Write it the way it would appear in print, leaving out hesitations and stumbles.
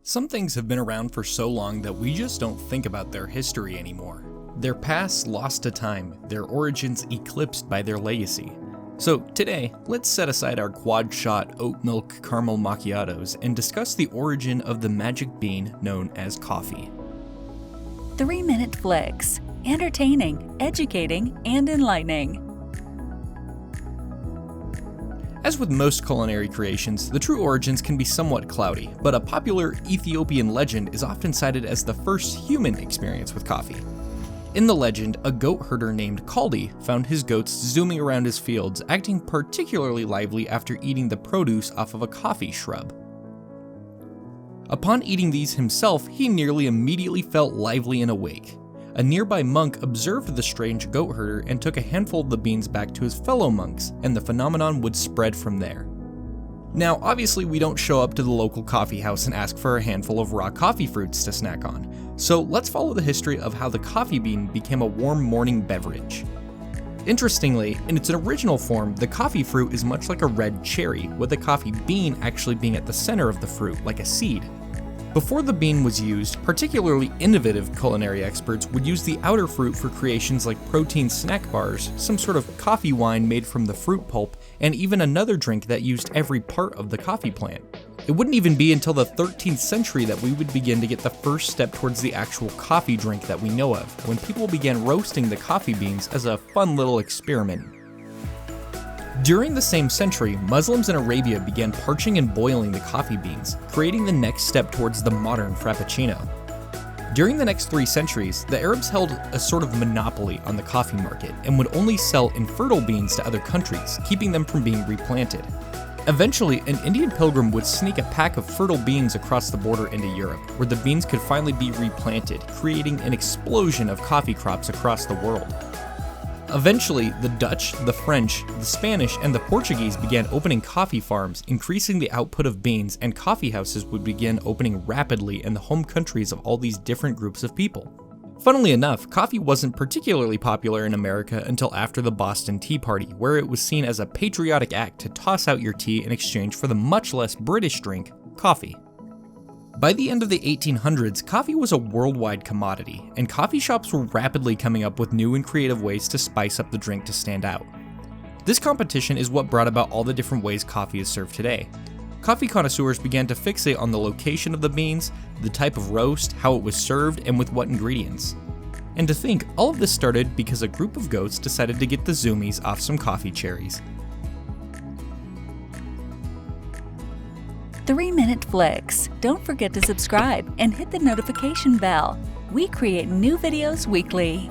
Some things have been around for so long that we just don't think about their history anymore. Their past lost to time, their origins eclipsed by their legacy. So today, let's set aside our quad-shot oatmilk caramel macchiatos and discuss the origin of the magic bean known as coffee. 3-minute flicks. Entertaining, educating, and enlightening. As with most culinary creations, the true origins can be somewhat cloudy, but a popular Ethiopian legend is often cited as the first human experience with coffee. In the legend, a goat herder named Kaldi found his goats zooming around his fields, acting particularly lively after eating the produce off of a coffee shrub. Upon eating these himself, he nearly immediately felt lively and awake. A nearby monk observed the strange goat herder and took a handful of the beans back to his fellow monks, and the phenomenon would spread from there. Now, obviously we don't show up to the local coffee house and ask for a handful of raw coffee fruits to snack on, so let's follow the history of how the coffee bean became a warm morning beverage. Interestingly, in its original form, the coffee fruit is much like a red cherry, with the coffee bean actually being at the center of the fruit, like a seed. Before the bean was used, particularly innovative culinary experts would use the outer fruit for creations like protein snack bars, some sort of coffee wine made from the fruit pulp, and even another drink that used every part of the coffee plant. It wouldn't even be until the 13th century that we would begin to get the first step towards the actual coffee drink that we know of, when people began roasting the coffee beans as a fun little experiment. During the same century, Muslims in Arabia began parching and boiling the coffee beans, creating the next step towards the modern Frappuccino. During the next 3 centuries, the Arabs held a sort of monopoly on the coffee market and would only sell infertile beans to other countries, keeping them from being replanted. Eventually, an Indian pilgrim would sneak a pack of fertile beans across the border into Europe, where the beans could finally be replanted, creating an explosion of coffee crops across the world. Eventually, the Dutch, the French, the Spanish, and the Portuguese began opening coffee farms, increasing the output of beans, and coffee houses would begin opening rapidly in the home countries of all these different groups of people. Funnily enough, coffee wasn't particularly popular in America until after the Boston Tea Party, where it was seen as a patriotic act to toss out your tea in exchange for the much less British drink, coffee. By the end of the 1800s, coffee was a worldwide commodity, and coffee shops were rapidly coming up with new and creative ways to spice up the drink to stand out. This competition is what brought about all the different ways coffee is served today. Coffee connoisseurs began to fixate on the location of the beans, the type of roast, how it was served, and with what ingredients. And to think, all of this started because a group of goats decided to get the zoomies off some coffee cherries. 3-minute flicks. Don't forget to subscribe and hit the notification bell. We create new videos weekly.